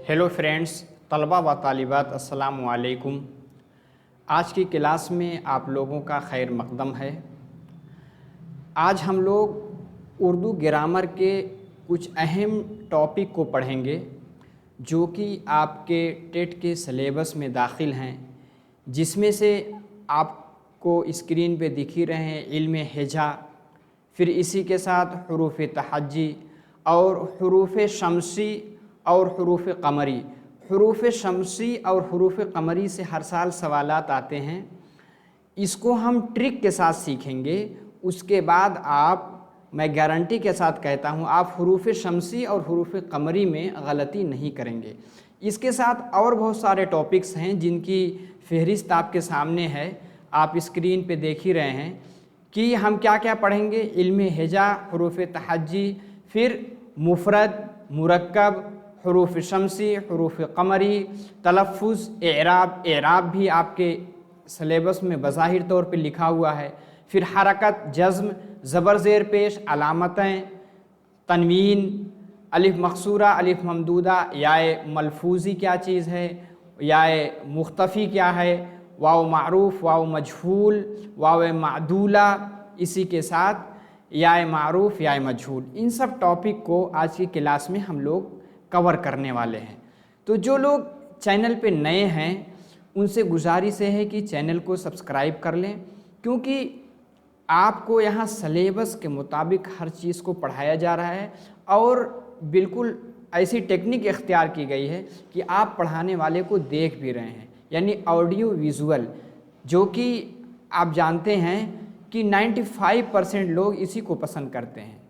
Hello friends, तलबा व तालिबात, अस्सलामु अलैकुम। आज की क्लास में आप लोगों का खैर मक़दम है। आज हम लोग उर्दू ग्रामर के कुछ अहम टॉपिक को पढ़ेंगे जो कि आपके टेट के सिलेबस में दाखिल हैं, जिसमें से आपको स्क्रीन पे दिख ही रहे हैं इल्म हिजा, फिर इसी के साथ हुरूफ तहज्जी और हुरूफ शमसी और हुरूफ कमरी। हुरूफ शमसी और हुरूफ कमरी से हर साल सवालात आते हैं, इसको हम ट्रिक के साथ सीखेंगे। उसके बाद मैं गारंटी के साथ कहता हूँ, आप हुरूफ शमसी और हुरूफ कमरी में गलती नहीं करेंगे। इसके साथ और बहुत सारे टॉपिक्स हैं जिनकी फहरिस्त आपके सामने है, आप स्क्रीन पे देख ही रहे हैं कि हम क्या क्या पढ़ेंगे। इल्म हिजा, हुरूफ तहज्जी, फिर मुफरद, मुरक्कब, हुरूफ शमसी, हुरूफ कमरी, तलफ़्फ़ुज़, एराब भी आपके सिलेबस में बज़ाहिर तौर पे लिखा हुआ है। फिर हरकत, जज़्म, ज़बर ज़ेर पेश, अलामतें, तनवीन, अलिफ मक़सूरा, अलिफ ममदूदा, याए मलफूज़ी क्या चीज़ है, याए मुख्तफ़ी क्या है, वाव मारूफ़, वाव मजहूल, वाव मादूला, इसी के साथ याए मारूफ़, याए मजहूल। इन सब टॉपिक को आज की क्लास में हम लोग कवर करने वाले हैं। तो जो लोग चैनल पे नए हैं उनसे गुजारिश है कि चैनल को सब्सक्राइब कर लें, क्योंकि आपको यहाँ सिलेबस के मुताबिक हर चीज़ को पढ़ाया जा रहा है और बिल्कुल ऐसी टेक्निक इख्तियार की गई है कि आप पढ़ाने वाले को देख भी रहे हैं, यानी ऑडियो विजुअल, जो कि आप जानते हैं कि 95% लोग इसी को पसंद करते हैं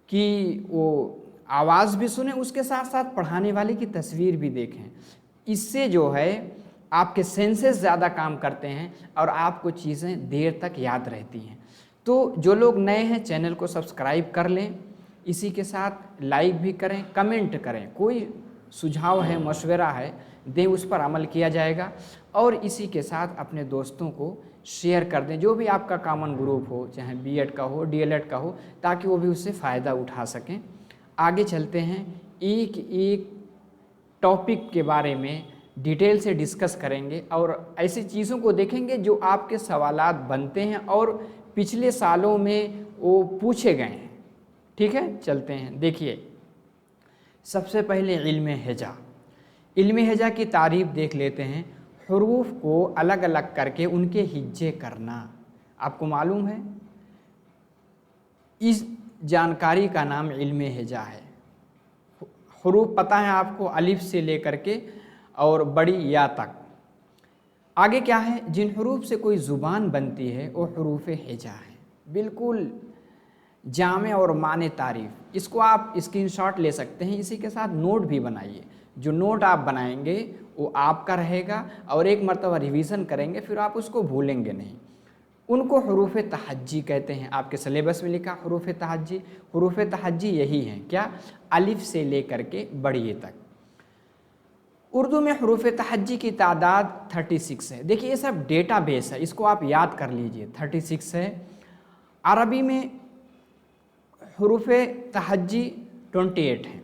कि वो आवाज़ भी सुने, उसके साथ साथ पढ़ाने वाले की तस्वीर भी देखें। इससे जो है आपके सेंसेस ज़्यादा काम करते हैं और आपको चीज़ें देर तक याद रहती हैं। तो जो लोग नए हैं चैनल को सब्सक्राइब कर लें, इसी के साथ लाइक भी करें, कमेंट करें, कोई सुझाव है, मशवरा है दें, उस पर अमल किया जाएगा। और इसी के साथ अपने दोस्तों को शेयर कर दें, जो भी आपका कॉमन ग्रुप हो, चाहे बीएड का हो, डीएलएड का हो, ताकि वो भी उससे फ़ायदा उठा सकें। आगे चलते हैं, एक एक टॉपिक के बारे में डिटेल से डिस्कस करेंगे और ऐसी चीज़ों को देखेंगे जो आपके सवालात बनते हैं और पिछले सालों में वो पूछे गए हैं। ठीक है, चलते हैं। देखिए, सबसे पहले इल्म हिजा। इल्म हिजा की तारीफ़ देख लेते हैं। हुरूफ को अलग अलग करके उनके हिज्जे करना, आपको मालूम है, इस जानकारी का नाम इल्म हिजा है। हुरूफ पता है आपको, अलिफ से लेकर के और बड़ी या तक। आगे क्या है, जिन हुरूफ से कोई ज़ुबान बनती है वो हुरूफ हिजा है। बिल्कुल जामे और माने तारीफ़। इसको आप स्क्रीनशॉट ले सकते हैं, इसी के साथ नोट भी बनाइए। जो नोट आप बनाएंगे वो आपका रहेगा और एक मरतबा रिवीज़न करेंगे, फिर आप उसको भूलेंगे नहीं। उनको हुरूफ तहज्जी कहते हैं। आपके सिलेबस में लिखा हुरूफ तहज्जी। हुरूफ तहज्जी यही हैं, क्या, अलिफ से लेकर के बड़ी तक। उर्दू में हुरूफ तहज्जी की तादाद 36 है। देखिए, ये सब डेटा बेस है, इसको आप याद कर लीजिए, 36 है। अरबी में हुरूफ तहज्जी 28 है।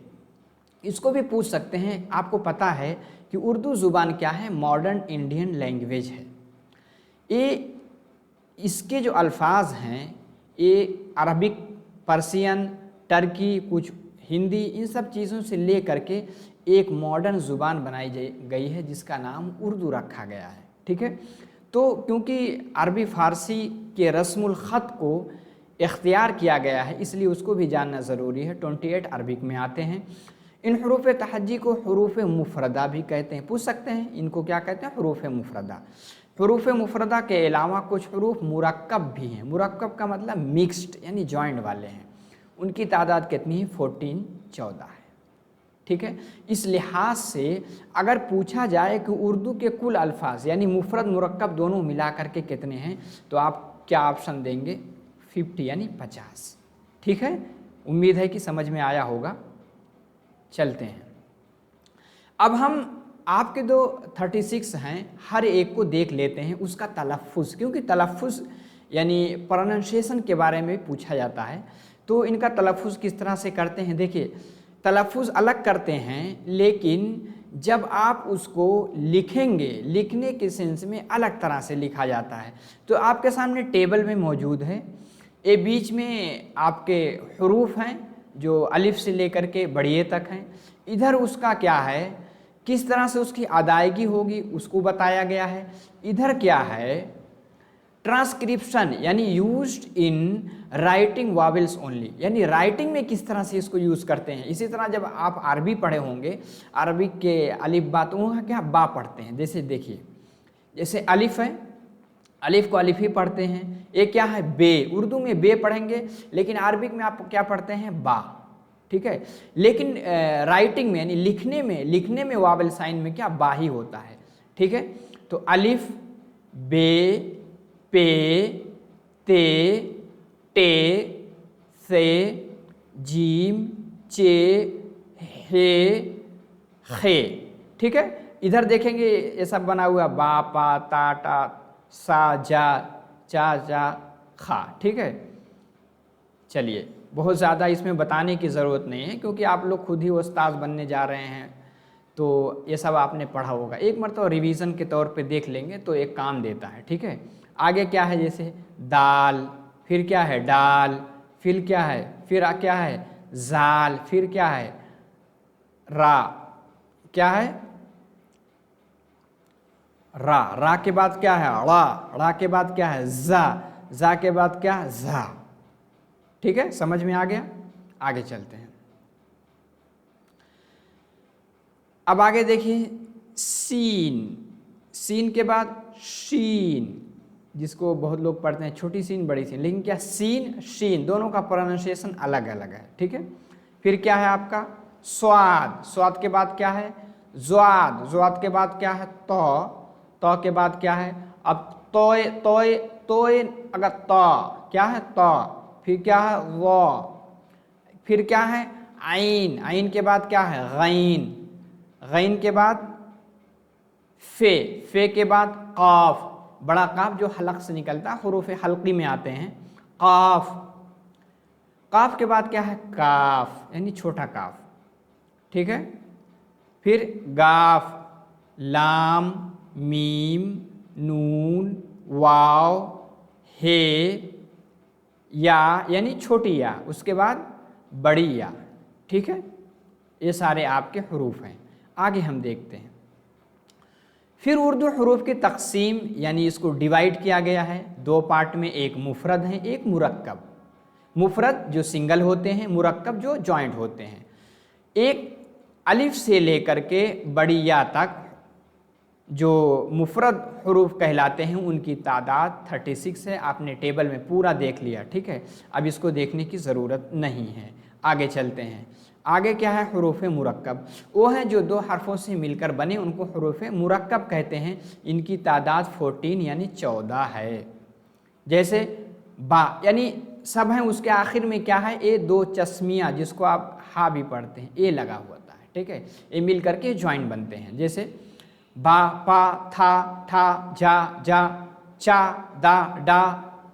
इसको भी पूछ सकते हैं, आपको पता है कि उर्दू ज़ुबान क्या है, मॉडर्न इंडियन लैंग्वेज है। ये इसके जो अल्फाज हैं ये अरबिक, पर्सियन, टर्की, कुछ हिंदी, इन सब चीज़ों से ले करके एक मॉडर्न ज़ुबान बनाई गई है जिसका नाम उर्दू रखा गया है। ठीक है, तो क्योंकि अरबी फ़ारसी के रस्मुल ख़त को इख्तियार किया गया है, इसलिए उसको भी जानना ज़रूरी है। 28 अरबिक में आते हैं। इन हुरूफ तहज्जी को हुरूफ मुफरदा भी कहते हैं। पूछ सकते हैं इनको क्या कहते हैं, हुरूफ मुफरदा। हुरूफ मुफरदा के अलावा कुछ हुरूफ मुरक्कब भी हैं। मुरक्कब का मतलब मिक्स्ड, यानी जॉइंट वाले हैं। उनकी तादाद कितनी है, 14 है। ठीक है, इस लिहाज से अगर पूछा जाए कि उर्दू के कुल अल्फाज यानी मुफरद मुरक्कब दोनों मिला करके कितने हैं, तो आप क्या ऑप्शन देंगे, 50 यानी 50। ठीक है, उम्मीद है कि समझ में आया होगा। चलते हैं, अब हम आपके जो 36 हैं हर एक को देख लेते हैं, उसका तलफ़्फ़ुज़, क्योंकि तलफ़्फ़ुज़ यानी प्रोनंसिएशन के बारे में पूछा जाता है। तो इनका तलफ़्फ़ुज़ किस तरह से करते हैं, देखिए, तलफ़्फ़ुज़ अलग करते हैं, लेकिन जब आप उसको लिखेंगे, लिखने के सेंस में अलग तरह से लिखा जाता है। तो आपके सामने टेबल में मौजूद है, ये बीच में आपके हरूफ हैं जो अलिफ से लेकर के बड़िए तक हैं। इधर उसका क्या है, किस तरह से उसकी अदायगी होगी उसको बताया गया है। इधर क्या है, ट्रांसक्रिप्शन यानी used in writing vowels only, यानी राइटिंग में किस तरह से इसको यूज़ करते हैं। इसी तरह जब आप अरबी पढ़े होंगे, अरबी के अलिफ बा, तो वहाँ क्या बा पढ़ते हैं। जैसे देखिए, जैसे अलिफ है, अलिफ को अलिफ ही पढ़ते हैं। ये क्या है, बे, उर्दू में बे पढ़ेंगे, लेकिन अरबिक में आप क्या पढ़ते हैं, बा, ठीक है। लेकिन राइटिंग में यानी लिखने में वावेल साइन में क्या, बा ही होता है, ठीक है। तो अलिफ, बे, पे, ते, टे, से, जीम, चे, हे, खे, ठीक है। इधर देखेंगे ये सब बना हुआ बा, पा, ता, टा, सा, जा, चा, जा, खा, ठीक है। चलिए, बहुत ज़्यादा इसमें बताने की ज़रूरत नहीं है क्योंकि आप लोग खुद ही उस्ताद बनने जा रहे हैं, तो ये सब आपने पढ़ा होगा। एक मरतबा रिवीजन के तौर पे देख लेंगे तो एक काम देता है, ठीक है। आगे क्या है, जैसे दाल, फिर क्या है डाल, फिर क्या है, फिर क्या है जाल, फिर क्या है रा, क्या है रा, रा के बाद क्या है ड़ा, ड़ा के बाद क्या है जा, जा के बाद क्या है जा, ठीक है। समझ में आ गया। आगे चलते हैं। अब आगे देखिए, सीन, सीन के बाद शीन, जिसको बहुत लोग पढ़ते हैं छोटी सीन बड़ी सीन, लेकिन क्या सीन शीन दोनों का प्रोनाउंसिएशन अलग अलग है, ठीक है। फिर क्या है आपका स्वाद, स्वाद के बाद क्या है ज्वाद, ज्वाद के बाद क्या है तो, तो के बाद क्या है अब तोय, तोय, तोय, अगर तो क्या है तो, फिर क्या है वो, फिर क्या है आइन, आइन के बाद क्या है गैन, गैन के बाद फे, फे के बाद काफ, बड़ा काफ जो हलक से निकलता है, हुरूफ हल्की में आते हैं, काफ, काफ के बाद क्या है काफ यानी छोटा काफ, ठीक है। फिर गाफ, लाम, मीम, नून, वाव, हे, या यानी छोटी या, उसके बाद बड़ी या, ठीक है। ये सारे आपके हुरूफ हैं। आगे हम देखते हैं। फिर उर्दू हुरूफ की तकसीम यानी इसको डिवाइड किया गया है दो पार्ट में, एक मुफरद है, एक मुरक्कब। मुफरद जो सिंगल होते हैं, मुरक्कब जो जॉइंट होते हैं। एक अलिफ से लेकर के बड़ी या तक जो मुफरद हुरूफ कहलाते हैं उनकी तादाद 36 है। आपने टेबल में पूरा देख लिया, ठीक है। अब इसको देखने की ज़रूरत नहीं है। आगे चलते हैं। आगे क्या है हुरूफ मुरक्कब, वो हैं जो दो हरफों से मिलकर बने, उनको हुरूफ मुरक्कब कहते हैं। इनकी तादाद 14 यानी 14 है। जैसे बा यानी सब हैं, उसके आखिर में क्या है ए दो चश्मिया, जिसको आप हा भी पढ़ते हैं, ए लगा होता है, ठीक है। ये मिल करके ज्वाइंट बनते हैं। जैसे बा, पा, था, ठा, जा, जा, चा, दा, डा,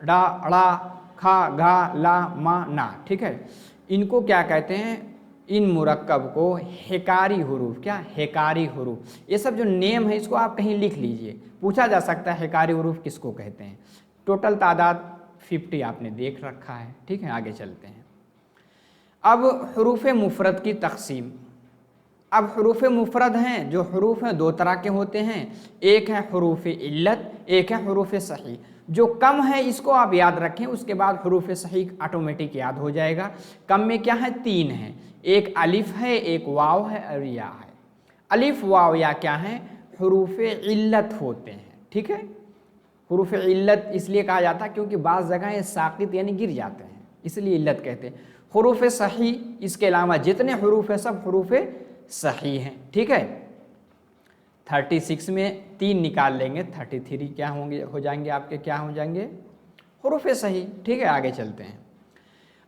डा, अड़ा, खा, घा, ला, मा, ना, ठीक है। इनको क्या कहते हैं, इन मुरक्कब को हेकारी हुरूफ, क्या हेकारी हुरूफ। ये सब जो नेम है इसको आप कहीं लिख लीजिए, पूछा जा सकता है हेकारी हुरूफ किसको कहते हैं। टोटल तादाद 50 आपने देख रखा है, ठीक है। आगे चलते हैं। अब हुरूफ मुफरद की तकसीम। अब हुरूफ मुफरद हैं, जो हुरूफ हैं दो तरह के होते हैं, एक है हुरूफ इल्लत, एक है हुरूफ सही। जो कम है इसको आप याद रखें, उसके बाद हुरूफ सही ऑटोमेटिक याद हो जाएगा। कम में क्या है, 3 है, एक अलिफ है, एक वाव है और या है। अलिफ वाव या क्या है, हुरूफ इल्लत होते हैं, ठीक है। हुरूफ इल्लत इसलिए कहा जाता है क्योंकि बाज़ जगह ये साकित यानी गिर जाते हैं, इसलिए इल्लत कहते हैं। हुरूफ सही, इसके अलावा जितने हुरूफ है सब हुरूफ सही हैं, ठीक है। 36 में 3 निकाल लेंगे, 33 क्या होंगे, हो जाएंगे आपके, क्या हो जाएंगे हुरूफ सही, ठीक है। आगे चलते हैं।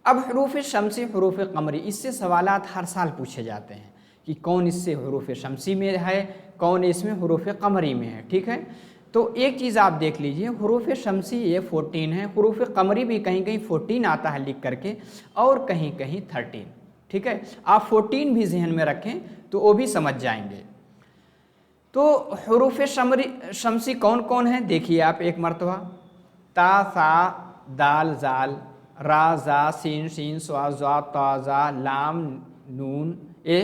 अब हुरूफ शमसी, हुरूफ कमरी, इससे सवालात हर साल पूछे जाते हैं कि कौन इससे हुरूफ शमसी में है, कौन इसमें हुरूफ कमरी में है, ठीक है। तो एक चीज़ आप देख लीजिए, हुरूफ शमसी ये 14 है, हुरूफ कमरी भी कहीं कहीं 14 आता है लिख करके और कहीं कहीं 13, ठीक है। आप 14 भी जहन में रखें तो वो भी समझ जाएंगे। तो हरूफ शमसी कौन कौन है, देखिए आप एक मरतबा। ता, सा, दाल, जाल, रा, जा, सीन, शीन, स्वा, ज़ा, ता, जा, लाम, नून, ये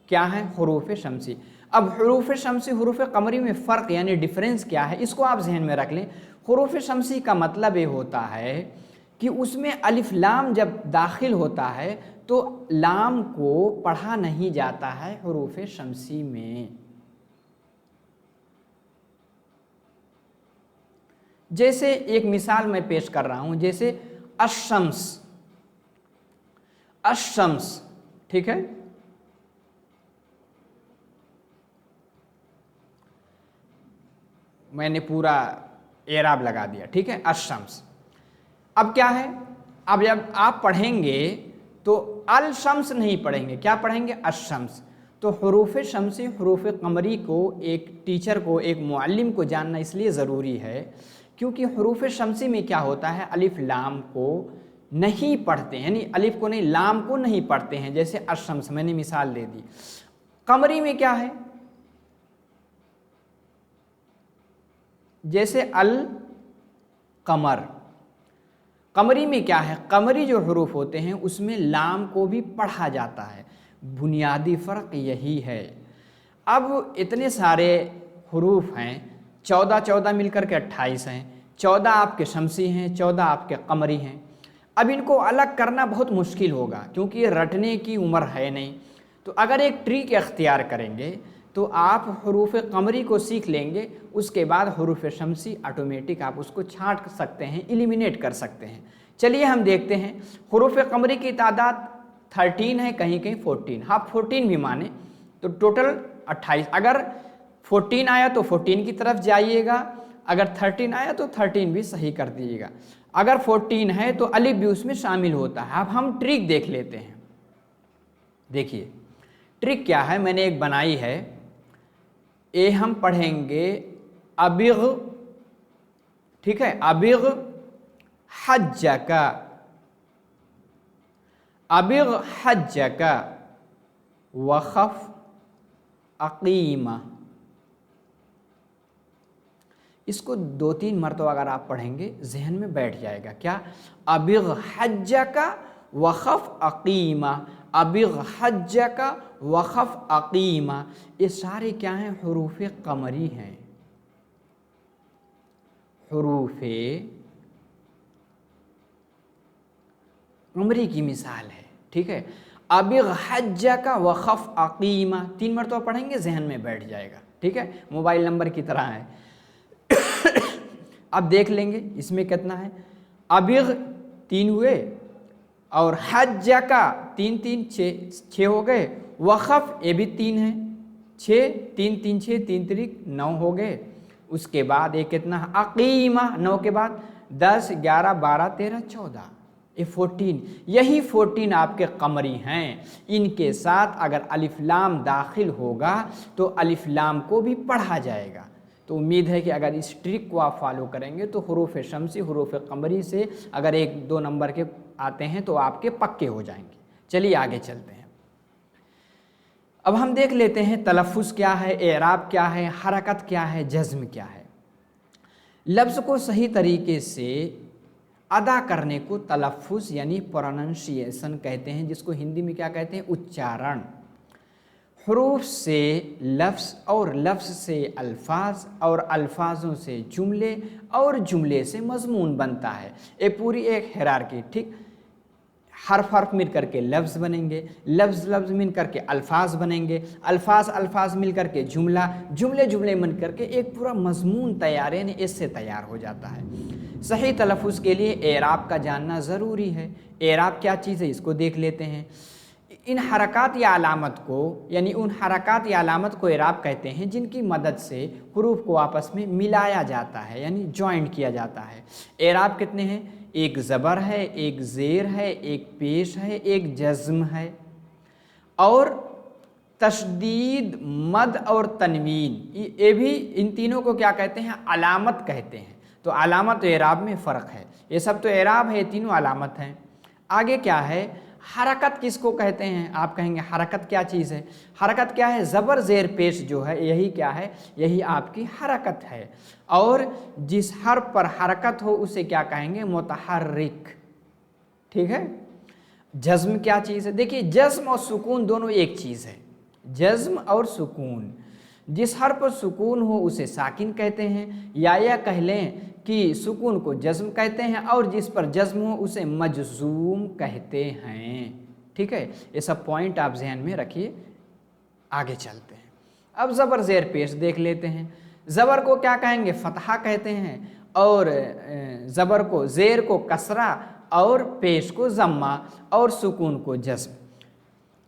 क्या है, हरूफ शमसी। अब हरूफ शमसी हरूफ कमरी में फ़र्क यानी डिफरेंस क्या है, इसको आप जहन में रख लें। हरूफ शमसी का मतलब ये होता है कि उसमें अलिफ लाम जब दाखिल होता है तो लाम को पढ़ा नहीं जाता है हरूफ शमसी में। जैसे एक मिसाल मैं पेश कर रहा हूं, जैसे अशम्स, अशम्स, ठीक है। मैंने पूरा एराब लगा दिया, ठीक है, अशम्स। अब क्या है, अब जब आप पढ़ेंगे तो अल शम्स नहीं पढ़ेंगे, क्या पढ़ेंगे, अशम्स। तो हरूफ शमसी हरूफ कमरी को एक टीचर को, एक मुअल्लिम को जानना इसलिए ज़रूरी है क्योंकि हरूफ शमसी में क्या होता है, अलिफ लाम को नहीं पढ़ते हैं, यानी अलिफ को नहीं, लाम को नहीं पढ़ते हैं, जैसे अशम्स मैंने मिसाल दे दी। कमरी में क्या है, जैसे अल कमर। कमरी में क्या है, कमरी जो हरूफ होते हैं उसमें लाम को भी पढ़ा जाता है, बुनियादी फ़र्क यही है। अब इतने सारे हरूफ हैं, 14 मिलकर के 28 हैं, 14 आपके शमसी हैं, 14 आपके कमरी हैं। अब इनको अलग करना बहुत मुश्किल होगा क्योंकि ये रटने की उम्र है नहीं। तो अगर एक ट्रिक इख्तियार करेंगे तो आप हरूफ कमरी को सीख लेंगे, उसके बाद हरूफ शमसी ऑटोमेटिक आप उसको छांट सकते हैं, एलिमिनेट कर सकते हैं। चलिए हम देखते हैं, हरूफ कमरी की तादाद 13 है, कहीं कहीं 14, हाँ 14 भी माने तो टोटल 28। अगर 14 आया तो 14 की तरफ जाइएगा, अगर 13 आया तो 13 भी सही कर दीजिएगा। अगर 14 है तो अलिफ भी उसमें शामिल होता है। अब हम ट्रिक देख लेते हैं। देखिए ट्रिक क्या है, मैंने एक बनाई है, ये हम पढ़ेंगे अबिग, ठीक है, अबिग हज्जका, अबिग हज्जका, वखफ अकीमा। इसको 2-3 मरतबा अगर आप पढ़ेंगे जहन में बैठ जाएगा। क्या, अबिग हज्जका वखफ अकीमा, अबिग हज्जका वखफ अकीमा। ये सारे क्या हैं, हरूफ कमरी हैं, हरूफ कमरी की मिसाल है, ठीक है। अबिग हज्जका वखफ अकीमा 3 मरतबा पढ़ेंगे जहन में बैठ जाएगा, ठीक है, मोबाइल नंबर की तरह है। अब देख लेंगे इसमें कितना है, अबिग 3 हुए और हज्जका 3 3 6 हो गए, वखफ ये भी 3 है, 6 3 3 6 3 3 9 हो गए। उसके बाद ये कितना है, अकीमा 9 के बाद 10 11 12 13 14, ये 14, यही 14 आपके कमरी हैं। इनके साथ अगर अलिफ लाम दाखिल होगा तो अलिफ लाम को भी पढ़ा जाएगा। तो उम्मीद है कि अगर इस ट्रिक को आप फॉलो करेंगे तो हरूफ शमसी हरूफ कमरी से अगर 1-2 नंबर के आते हैं तो आपके पक्के हो जाएंगे। चलिए आगे चलते हैं। अब हम देख लेते हैं तलफ़्फ़ुज़ क्या है, एराब क्या है, हरकत क्या है, जज़्म क्या है। लफ्ज़ को सही तरीके से अदा करने को तलफ़्फ़ुज़ यानी प्रोनंसिएशन कहते हैं, जिसको हिंदी में क्या कहते हैं, उच्चारण। हरूफ से लफ्ज़ और लफ्ज़ से अल्फाज और अल्फाजों से जुमले और जुमले से मज़मून बनता है। ये पूरी एक हिरार्की, ठीक। हर्फ मिल करके लफ्ज़ बनेंगे, लफ्ज़ मिल करके अल्फाज बनेंगे, अल्फाज मिल करके जुमला, जुमले मिल करके एक पूरा मज़मून तैयार यानी इससे तैयार हो जाता है। सही तलफ़्फ़ुज़ के लिए एराब का जानना ज़रूरी है। एराब क्या चीज़ है इसको देख लेते हैं। इन हरकत या अलामत को यानी उन हरकत या अलामत को एराब कहते हैं जिनकी मदद से हुरूफ को आपस में मिलाया जाता है यानी जॉइंट किया जाता है। एराब कितने हैं, एक ज़बर है, एक ज़ेर है, एक पेश है, एक जज़्म है और तशदीद, मद और तनवीन, ये भी इन तीनों को क्या कहते हैं, अलामत कहते हैं। तो अलामत और एराब में फ़र्क है। ये सब तो एराब है, ये तीनों अलामत हैं। आगे क्या है, हरकत किसको कहते हैं? आप कहेंगे हरकत क्या चीज़ है? हरकत क्या है? ज़बर ज़ेर पेश जो है यही क्या है? यही आपकी हरकत है। और जिस हर्फ पर हरकत हो उसे क्या कहेंगे? मुतहर्रिक। ठीक है। जज्म क्या चीज़ है? देखिए जज्म और सुकून दोनों एक चीज़ है। जज्म और सुकून, जिस हर्फ पर सुकून हो उसे साकिन कहते हैं, या कह लें कि सुकून को जज्म कहते हैं, और जिस पर जज्म हो उसे मजजूम कहते हैं। ठीक है, ये सब पॉइंट आप जहन में रखिए। आगे चलते हैं, अब ज़बर ज़ेर पेश देख लेते हैं। ज़बर को क्या कहेंगे? फतहा कहते हैं, और ज़बर को, ज़ेर को कसरा, और पेश को ज़म्मा, और सुकून को जज्म।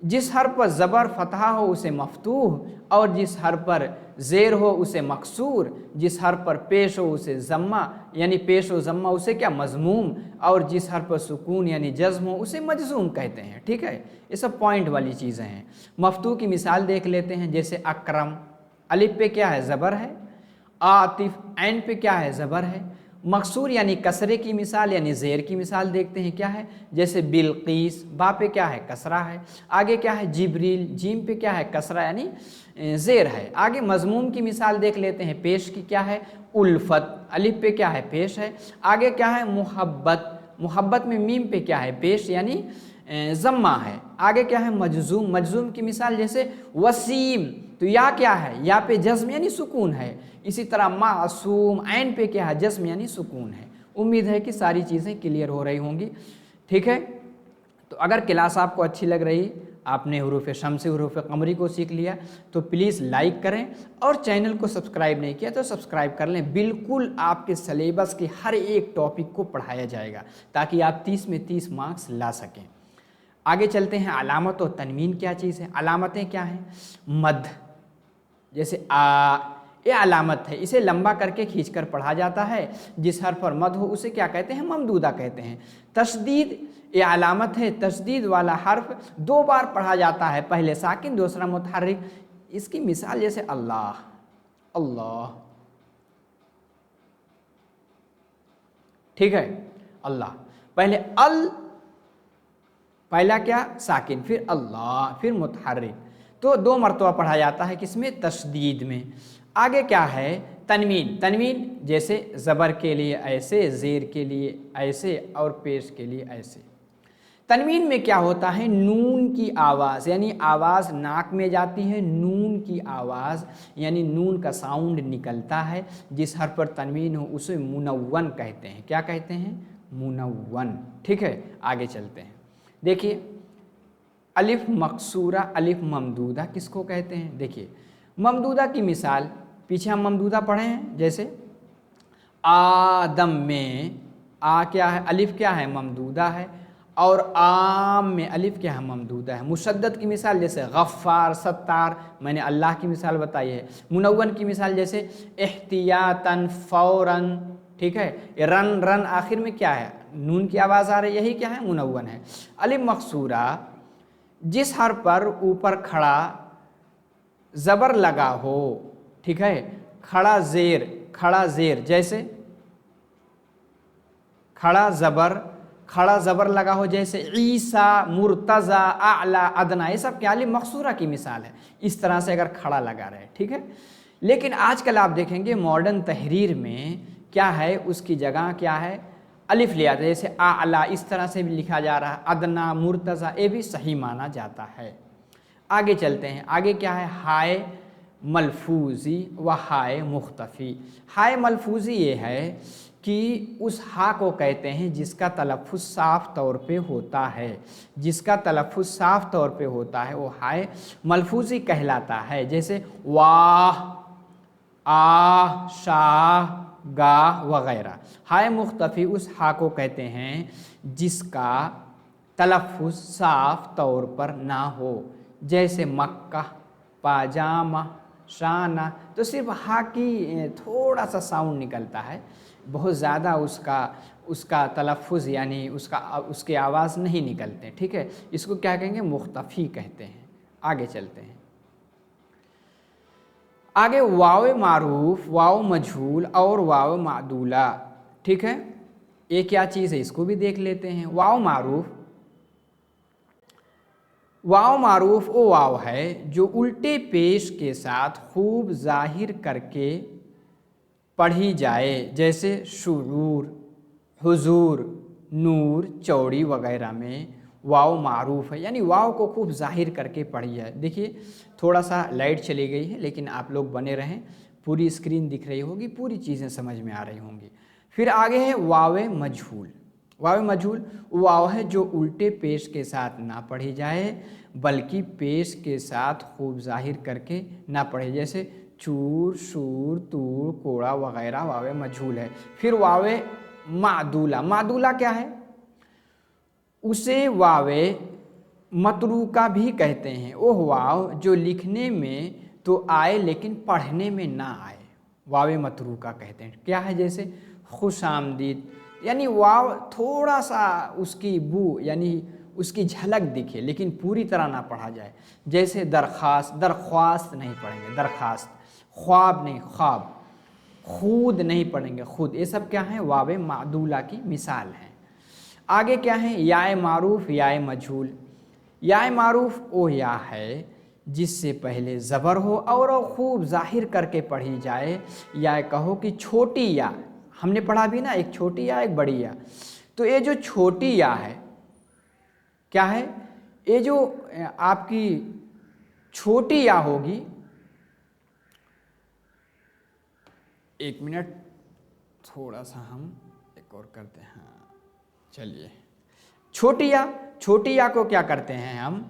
जिस हर्फ पर ज़बर फतहा हो उसे मफ्तूह, और जिस हर्फ पर ज़ेर हो उसे मकसूर, जिस हर्फ पर पेश हो उसे ज़म्मा यानी पेश हो ज़म्मा उसे क्या? मज़मूम, और जिस हर्फ पर सुकून यानी जज़्म हो उसे मजज़ूम कहते हैं। ठीक है, ये सब पॉइंट वाली चीज़ें हैं। मफ्तूह की मिसाल देख लेते हैं, जैसे अकरम, अलिफ पे क्या है? ज़बर है। आतिफ, ऐन पे क्या है? ज़बर है। मकसूर यानी कसरे की मिसाल यानी ज़ेर की मिसाल देखते हैं, क्या है? जैसे बिलकीस, बा पे क्या है? कसरा है। आगे क्या है? जिब्रील, जीम पे क्या है? कसरा यानी ज़ेर है। आगे मज़मूम की मिसाल देख लेते हैं, पेश की क्या है? उल्फत, अलिफ पे क्या है? पेश है। आगे क्या है? मुहब्बत, मुहब्बत में मीम पे क्या है? पेश यानी ज़म्मा है। आगे क्या है? मजज़ूम, मजज़ूम की मिसाल जैसे वसीम, तो या क्या है? या पे जज़्म यानी सुकून है। इसी तरह मासूम, ऐन पे क्या है? जज़्म यानी सुकून है। उम्मीद है कि सारी चीज़ें क्लियर हो रही होंगी। ठीक है, तो अगर क्लास आपको अच्छी लग रही, आपने हुरूफ शम्स हुरूफ कमरी को सीख लिया, तो प्लीज़ लाइक करें, और चैनल को सब्सक्राइब नहीं किया तो सब्सक्राइब कर लें। बिल्कुल आपके सिलेबस के हर एक टॉपिक को पढ़ाया जाएगा, ताकि आप 30 में 30 मार्क्स ला सकें। आगे चलते हैं, अलामत और तनवीन क्या चीज़ है? अलामतें क्या हैं? मद, जैसे आ, ये अलामत है, इसे लंबा करके खींचकर पढ़ा जाता है। जिस हर्फ पर मद हो उसे क्या कहते हैं? ममदूदा कहते हैं। तशदीद ये अलामत है, तशदीद वाला हर्फ 2 बार पढ़ा जाता है, पहले साकिन दूसरा मुतहर्रिक। इसकी मिसाल जैसे अल्लाह, अल्लाह, ठीक है, अल्लाह, पहले अल, पहला क्या? साकिन, फिर अल्लाह, फिर मुतहर्रिक, तो 2 मरतबा पढ़ा जाता है, किसमें? तशदीद में। आगे क्या है? तनवीन, तनवीन जैसे ज़बर के लिए ऐसे, ज़ेर के लिए ऐसे, और पेश के लिए ऐसे। तनवीन में क्या होता है? नून की आवाज़, यानी आवाज़ नाक में जाती है, नून की आवाज़ यानी नून का साउंड निकलता है। जिस हर्फ पर तनवीन हो उसे मुनव्वन कहते हैं। क्या कहते हैं? मुनव्वन। ठीक है, आगे चलते हैं। देखिए अलिफ मकसूरा, अलिफ ममदूदा किसको कहते हैं? देखिए ममदूदा की मिसाल पीछे हम ममदूदा पढ़े हैं, जैसे आदम में आ क्या है? अलिफ क्या है? ममदूदा है। और आम में अलिफ क्या है? ममदूदा है। मुशद्दद की मिसाल जैसे गफ़्फ़ार, सत्तार, मैंने अल्लाह की मिसाल बताई है। मुनव्वन की मिसाल जैसे एहतियातन, फ़ौरन। ठीक है, रन, रन आखिर में क्या है? नून की आवाज़ आ रही है, यही क्या है? मुनव्वन है। अलिफ मकसूरा जिस हर्फ पर ऊपर खड़ा ज़बर लगा हो, ठीक है, खड़ा ज़ेर, खड़ा ज़ेर, जैसे खड़ा ज़बर लगा हो, जैसे ईसा, मुर्तज़ा, आला, अदना, ये सब क्या? अलिफ मकसूरा की मिसाल है। इस तरह से अगर खड़ा लगा रहे, ठीक है। लेकिन आजकल आप देखेंगे मॉडर्न तहरीर में क्या है? उसकी जगह क्या है? अलिफ लिया था, जैसे आला, इस तरह से भी लिखा जा रहा है। अदना, मुर्तज़ा, ये भी सही माना जाता है। आगे चलते हैं, आगे क्या है? हाय मलफूजी व हाय मुख्तफ़ी। हाय मलफूजी ये है कि उस हा को कहते हैं जिसका तलफ़्फ़ुज़ साफ़ तौर पे होता है, जिसका तलफ़्फ़ुज़ साफ़ तौर पे होता है वो हाय मलफूजी कहलाता है। जैसे वाह, आ, शाह, गा वगैरह। हाय मुख्तफ़ी उस हा को कहते हैं जिसका तलफ़्फ़ुज़ साफ़ तौर पर ना हो, जैसे मक्का, पाजामा, शाना, तो सिर्फ हा की थोड़ा सा साउंड निकलता है, बहुत ज़्यादा उसका तलफ़्फ़ुज़ यानी उसके आवाज़ नहीं निकलते। ठीक है, इसको क्या कहेंगे? मुख्तफ़ी कहते हैं। आगे चलते हैं, आगे वाव मारूफ, वाव मजहूल और वाव मादूला। ठीक है, ये क्या चीज़ है? इसको भी देख लेते हैं। वाव मारूफ واو معروف وہ واو ہے جو الٹے پیش کے ساتھ خوب ظاہر کر کے پڑھی جائے، جیسے شعور، حضور، نور، چوڑی وغیرہ میں واو معروف ہے، یعنی واو کو خوب ظاہر کر کے پڑھی جائے۔ دیکھیے تھوڑا سا لائٹ چلی گئی ہے لیکن آپ لوگ بنے رہیں، پوری اسکرین دکھ رہی ہوگی، پوری چیزیں سمجھ میں آ رہی ہوں گی۔ پھر آگے ہے واو مجہول۔ واو مجہول واو ہے جو الٹے پیش کے ساتھ نہ پڑھی جائے بلکہ پیش کے ساتھ خوب ظاہر کر کے نہ پڑھے، جیسے چور، شور، تور، کوڑا وغیرہ واو مجہول ہے۔ پھر واو معدولہ۔ معدولہ کیا ہے؟ اسے واو متروکہ بھی کہتے ہیں، وہ واو جو لکھنے میں تو آئے لیکن پڑھنے میں نہ آئے، واو متروکہ کہتے ہیں۔ کیا ہے؟ جیسے خوش آمدید، یعنی واو تھوڑا سا اس کی بو یعنی اس کی جھلک دکھے لیکن پوری طرح نہ پڑھا جائے، جیسے درخواست، درخواست نہیں پڑھیں گے، درخواست۔ خواب نہیں، خواب۔ خود نہیں پڑھیں گے، خود۔ یہ سب کیا ہیں؟ واو معدولہ کی مثال ہیں۔ آگے کیا ہے؟ یا معروف، یا مجہول۔ یا معروف وہ یا ہے جس سے پہلے زبر ہو اور وہ خوب ظاہر کر کے پڑھی جائے، یا کہو کہ چھوٹی یا، ہم نے پڑھا بھی نا، ایک چھوٹی یا ایک بڑی یا، تو یہ جو چھوٹی یا ہے کیا ہے؟ یہ جو آپ کی چھوٹی یا ہوگی، ایک منٹ تھوڑا سا ہم ایک اور کرتے ہیں، چلیے۔ چھوٹی یا کو کیا کرتے ہیں ہم؟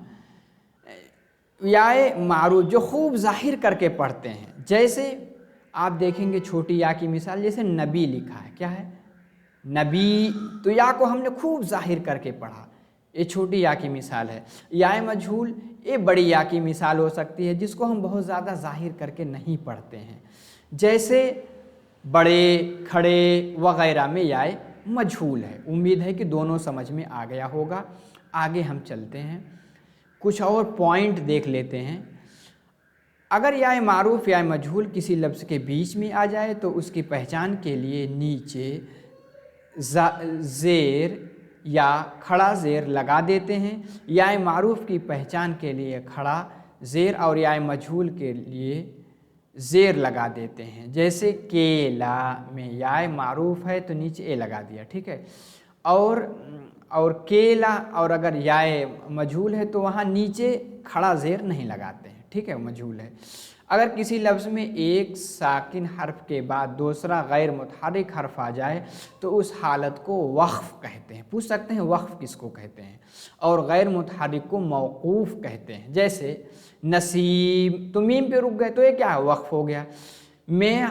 یا معروف جو خوب ظاہر کر کے پڑھتے ہیں، جیسے آپ دیکھیں گے چھوٹی یا کی مثال، جیسے نبی لکھا ہے، کیا ہے؟ نبی، تو یا کو ہم نے خوب ظاہر کر کے پڑھا، یہ چھوٹی یا کی مثال ہے۔ یا مجہول یہ بڑی یا کی مثال ہو سکتی ہے جس کو ہم بہت زیادہ ظاہر کر کے نہیں پڑھتے ہیں، جیسے بڑے، کھڑے وغیرہ میں یا مجہول ہے۔ امید ہے کہ دونوں سمجھ میں آ گیا ہوگا۔ آگے ہم چلتے ہیں، کچھ اور پوائنٹ دیکھ لیتے ہیں۔ اگر یا معروف یا مجہول کسی لفظ کے بیچ میں آ جائے تو اس کی پہچان کے لیے نیچے زیر یا کھڑا زیر لگا دیتے ہیں۔ یا معروف کی پہچان کے لیے کھڑا زیر اور یا مجہول کے لیے زیر لگا دیتے ہیں، جیسے کیلا میں یا معروف ہے تو نیچے اے لگا دیا، ٹھیک ہے، اور کیلا، اور اگر یا مجہول ہے تو وہاں نیچے کھڑا زیر نہیں لگاتے ہیں، ٹھیک ہے، مجہول ہے۔ اگر کسی لفظ میں ایک ساکن حرف کے بعد دوسرا غیر متحرک حرف آ جائے تو اس حالت کو وقف کہتے ہیں۔ پوچھ سکتے ہیں وقف کس کو کہتے ہیں؟ اور غیر متحرک کو موقوف کہتے ہیں، جیسے نسیم، تو میم پہ رک گئے تو یہ کیا ہے؟ وقف ہو گیا۔ میں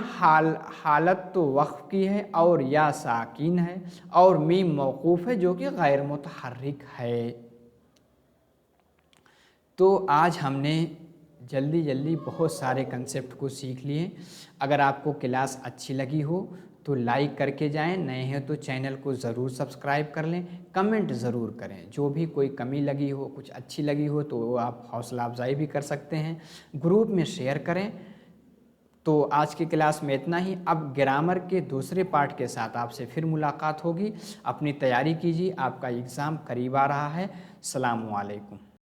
حالت تو وقف کی ہے اور یا ساکن ہے اور میم موقوف ہے جو کہ غیر متحرک ہے۔ تو آج ہم نے جلدی بہت سارے کنسیپٹ کو سیکھ لیے۔ اگر آپ کو کلاس اچھی لگی ہو تو لائک کر کے جائیں، نئے ہیں تو چینل کو ضرور سبسکرائب کر لیں، کمنٹ ضرور کریں، جو بھی کوئی کمی لگی ہو، کچھ اچھی لگی ہو تو وہ آپ حوصلہ افزائی بھی کر سکتے ہیں، گروپ میں شیئر کریں۔ تو آج کی کلاس میں اتنا ہی۔ اب گرامر کے دوسرے پارٹ کے ساتھ آپ سے پھر ملاقات ہوگی۔ اپنی تیاری کیجیے، آپ کا ایگزام قریب آ رہا ہے۔ السلام علیکم۔